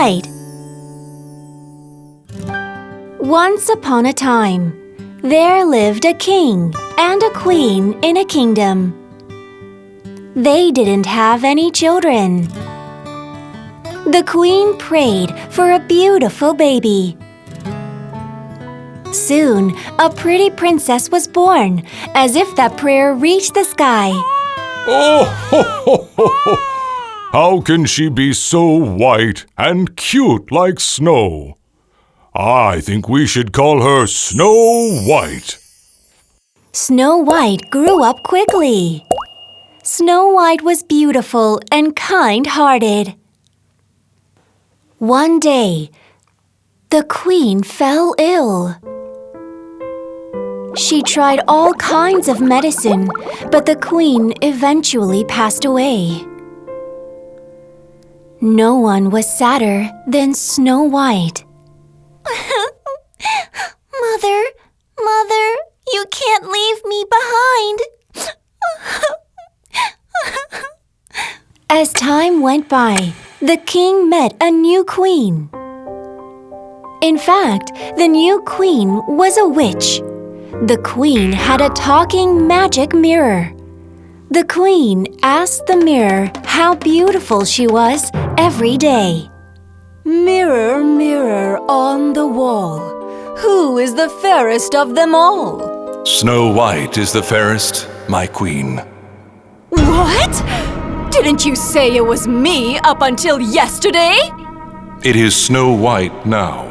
White. Once upon a time, there lived a king and a queen in a kingdom. They didn't have any children. The queen prayed for a beautiful baby. Soon, a pretty princess was born, as if that prayer reached the sky. Oh, ho, ho, ho, ho. How can she be so white and cute like snow? I think we should call her Snow White. Snow White grew up quickly. Snow White was beautiful and kind-hearted. One day, the queen fell ill. She tried all kinds of medicine, but the queen eventually passed away. No one was sadder than Snow White. Mother, you can't leave me behind. As time went by, the king met a new queen. In fact, the new queen was a witch. The queen had a talking magic mirror. The queen asked the mirror how beautiful she was every day. Mirror, mirror on the wall, who is the fairest of them all? Snow White is the fairest, my queen. What? Didn't you say it was me up until yesterday? It is Snow White now.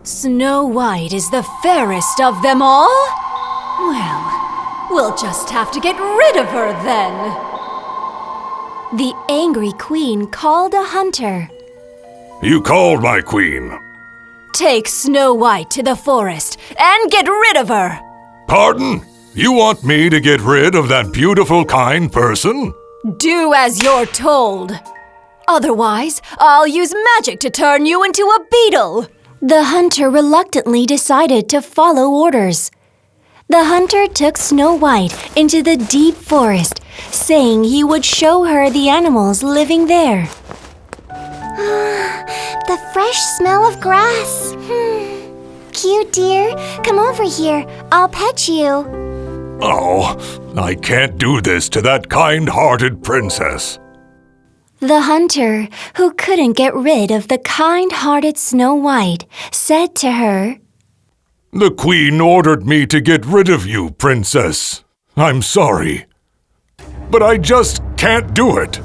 Snow White is the fairest of them all? Well, we'll just have to get rid of her then. The angry queen called a hunter. You called my queen. Take Snow White to the forest and get rid of her. Pardon? You want me to get rid of that beautiful, kind person? Do as you're told. Otherwise, I'll use magic to turn you into a beetle. The hunter reluctantly decided to follow orders. The hunter took Snow White into the deep forest, saying he would show her the animals living there. The fresh smell of grass. Cute, dear. Come over here. I'll pet you. Oh, I can't do this to that kind-hearted princess. The hunter, who couldn't get rid of the kind-hearted Snow White, said to her, The queen ordered me to get rid of you, princess. I'm sorry. But I just can't do it.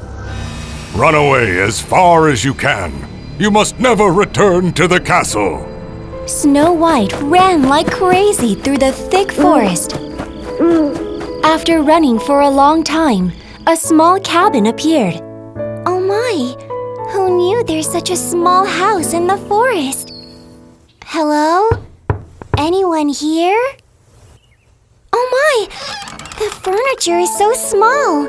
Run away as far as you can. You must never return to the castle. Snow White ran like crazy through the thick forest. After running for a long time, a small cabin appeared. Oh my! Who knew there's such a small house in the forest? Hello? Anyone here? Oh my! The furniture is so small.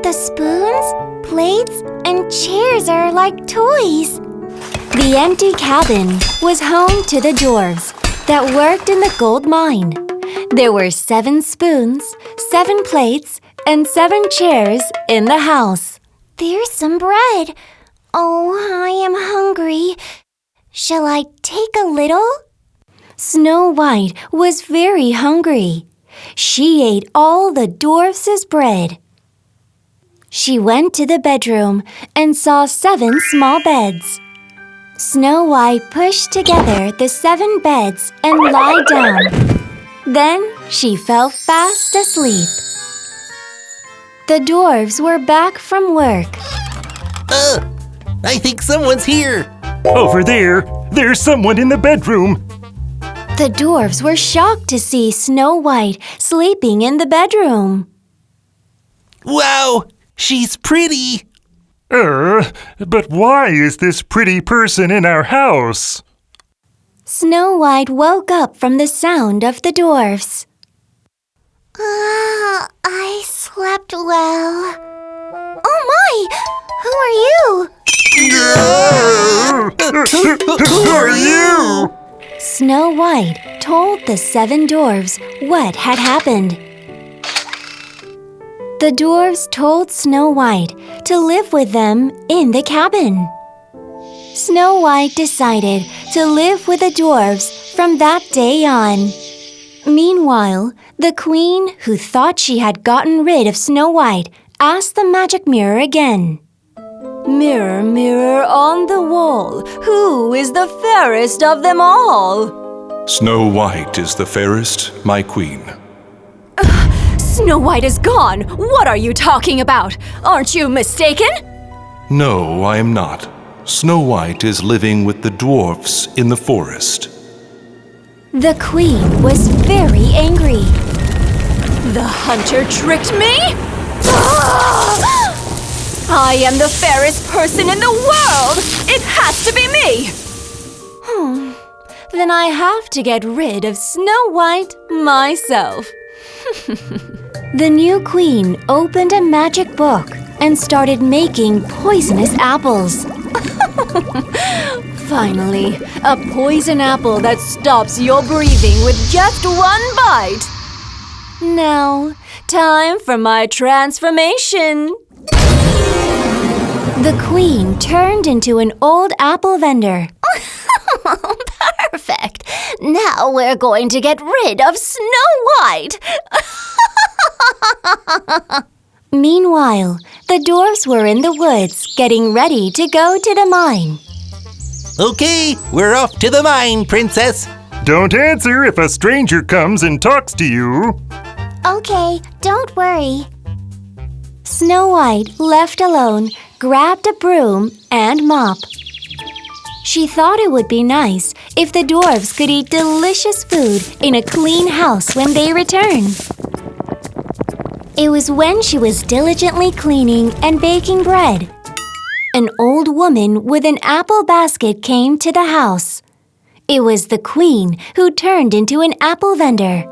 The spoons, plates, and chairs are like toys. The empty cabin was home to the dwarves that worked in the gold mine. There were 7 spoons, 7 plates, and 7 chairs in the house. There's some bread. Oh, I am hungry. Shall I take a little? Snow White was very hungry. She ate all the dwarfs' bread. She went to the bedroom and saw 7 small beds. Snow White pushed together the 7 beds and lied down. Then she fell fast asleep. The dwarves were back from work. I think someone's here. Over there. There's someone in the bedroom. The dwarves were shocked to see Snow White sleeping in the bedroom. Wow, she's pretty. But why is this pretty person in our house? Snow White woke up from the sound of the dwarfs. I slept well. Oh my! Who are you? Who are you? Snow White told the 7 dwarves what had happened. The dwarves told Snow White to live with them in the cabin. Snow White decided to live with the dwarfs from that day on. Meanwhile, the queen, who thought she had gotten rid of Snow White, asked the magic mirror again. Mirror, mirror on the wall, who is the fairest of them all? Snow White is the fairest, my queen. Snow White is gone! What are you talking about? Aren't you mistaken? No, I am not. Snow White is living with the dwarfs in the forest. The queen was very angry. The hunter tricked me? I am the fairest person in the world! It has to be me! Then I have to get rid of Snow White myself. The new queen opened a magic book and started making poisonous apples. Finally, a poison apple that stops your breathing with just one bite. Now, time for my transformation. The queen turned into an old apple vendor. Perfect. Now we're going to get rid of Snow White. Meanwhile, the dwarfs were in the woods getting ready to go to the mine. Okay, we're off to the mine, Princess. Don't answer if a stranger comes and talks to you. Okay, don't worry. Snow White, left alone, grabbed a broom and mop. She thought it would be nice if the dwarfs could eat delicious food in a clean house when they returned. It was when she was diligently cleaning and baking bread. An old woman with an apple basket came to the house. It was the queen who turned into an apple vendor.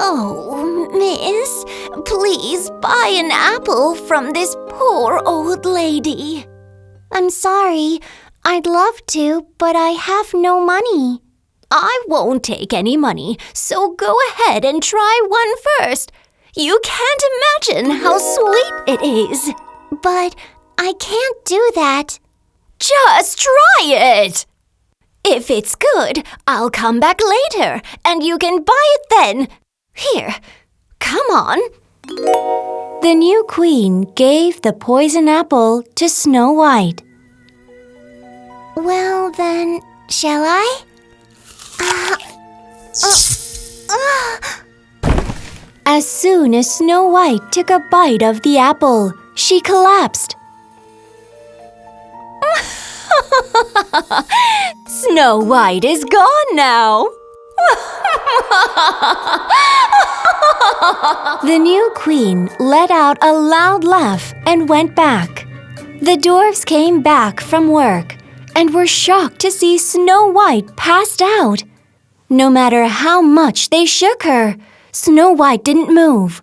Oh, miss, please buy an apple from this poor old lady. I'm sorry. I'd love to, but I have no money. I won't take any money, so go ahead and try one first. You can't imagine how sweet it is. But I can't do that. Just try it! If it's good, I'll come back later, and you can buy it then. Here, come on. The new queen gave the poison apple to Snow White. Well then, shall I? As soon as Snow White took a bite of the apple, she collapsed. Snow White is gone now. The new queen let out a loud laugh and went back. The dwarfs came back from work and were shocked to see Snow White passed out. No matter how much they shook her, Snow White didn't move.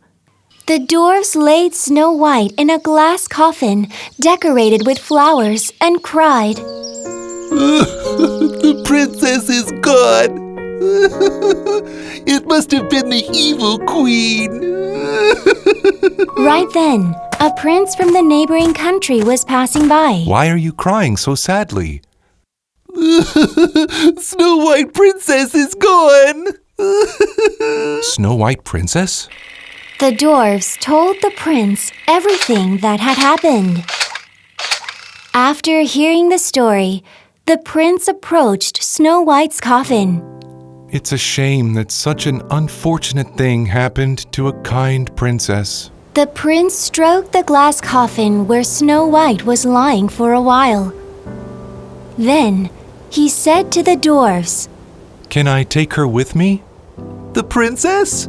The dwarfs laid Snow White in a glass coffin decorated with flowers and cried. The princess is gone. It must have been the evil queen. Right then, a prince from the neighboring country was passing by. Why are you crying so sadly? Snow White Princess is gone. Snow White Princess? The dwarfs told the prince everything that had happened. After hearing the story, the prince approached Snow White's coffin. It's a shame that such an unfortunate thing happened to a kind princess. The prince stroked the glass coffin where Snow White was lying for a while. Then he said to the dwarfs, Can I take her with me? The princess?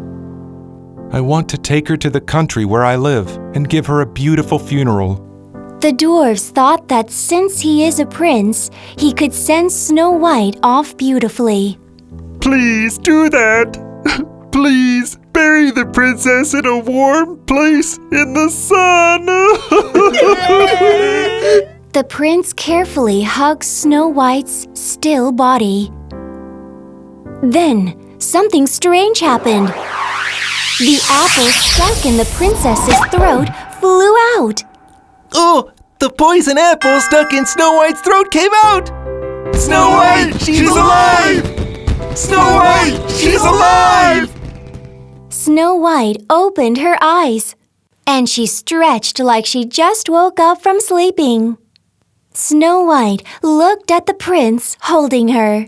I want to take her to the country where I live and give her a beautiful funeral. The dwarfs thought that since he is a prince, he could send Snow White off beautifully. Please do that. Please bury the princess in a warm place in the sun. The prince carefully hugged Snow White's still body. Then something strange happened. The apple stuck in the princess's throat flew out. Oh, The poison apple stuck in Snow White's throat came out! Snow White, she's alive! Snow White, she's alive! Snow White opened her eyes, and she stretched like she just woke up from sleeping. Snow White looked at the prince holding her.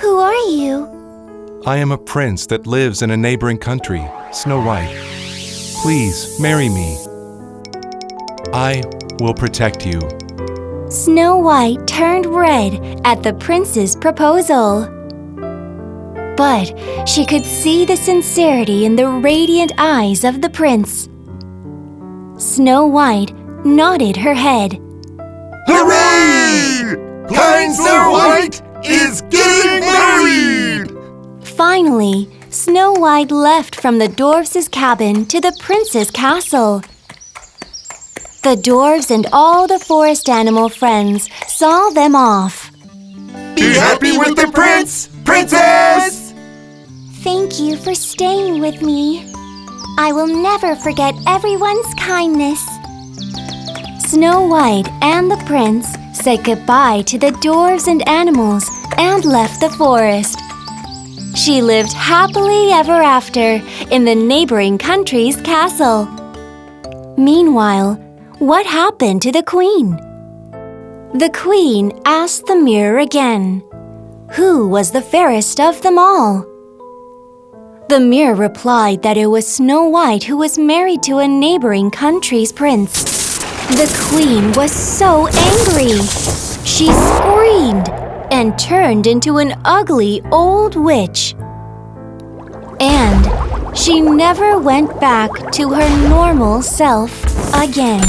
Who are you? I am a prince that lives in a neighboring country, Snow White. Please marry me. I will protect you. Snow White turned red at the prince's proposal. But she could see the sincerity in the radiant eyes of the prince. Snow White nodded her head. Hooray! Kind Snow White is getting married! Finally, Snow White left from the dwarfs' cabin to the prince's castle. The dwarves and all the forest animal friends saw them off. Be happy with the prince, princess! Thank you for staying with me. I will never forget everyone's kindness. Snow White and the prince said goodbye to the dwarves and animals and left the forest. She lived happily ever after in the neighboring country's castle. Meanwhile, what happened to the queen? The queen asked the mirror again, who was the fairest of them all? The mirror replied that it was Snow White who was married to a neighboring country's prince. The queen was so angry. She screamed and turned into an ugly old witch. And she never went back to her normal self again.